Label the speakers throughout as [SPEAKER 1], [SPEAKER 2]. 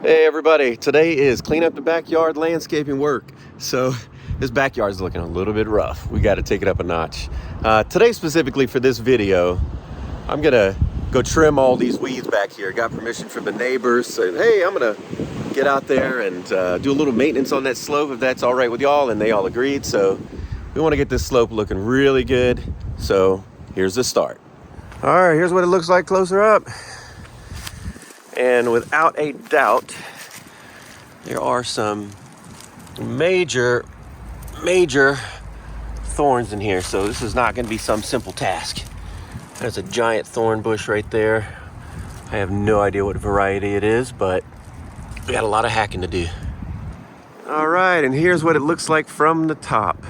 [SPEAKER 1] Hey everybody, today is clean up the backyard landscaping work. So this backyard's looking a little bit rough. We got to take it up a notch. Today specifically for this video, I'm gonna go trim all these weeds back here. Got permission from the neighbors, saying, hey, I'm gonna get out there and do a little maintenance on that slope if that's all right with y'all, and they all agreed. So we want to get this slope looking really good. So here's the start. All right, here's what it looks like closer up. And without a doubt, there are some major thorns in here. So this is not going to be some simple task. There's a giant thorn bush right there. I have no idea what variety it is, but we got a lot of hacking to do. All right, and here's what it looks like from the top.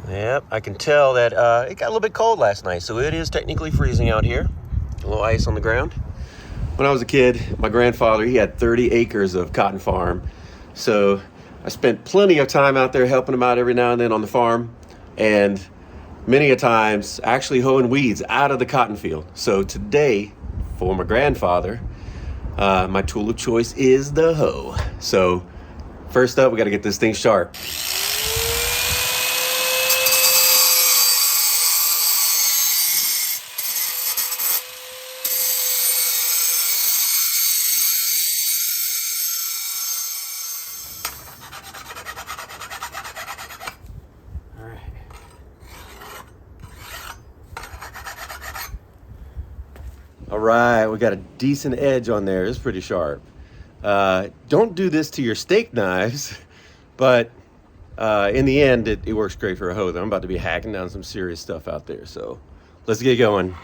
[SPEAKER 1] Yep, I can tell that it got a little bit cold last night, so it is technically freezing out here. A little ice on the ground. When I was a kid, my grandfather, he had 30 acres of cotton farm. So I spent plenty of time out there helping him out every now and then on the farm, and many a times actually hoeing weeds out of the cotton field. So today, for my grandfather, my tool of choice is the hoe. So first up, we got to get this thing sharp. All right, we got a decent edge on there. It's pretty sharp. Don't do this to your steak knives, but in the end, it works great for a hoe. I'm about to be hacking down some serious stuff out there, so let's get going.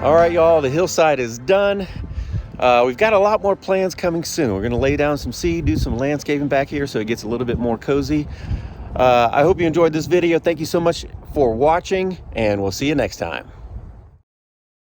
[SPEAKER 1] All right, y'all, the hillside is done. We've got a lot more plans coming soon. We're gonna lay down some seed, do some landscaping back here so it gets a little bit more cozy. I hope you enjoyed this video. Thank you so much for watching, and we'll see you next time.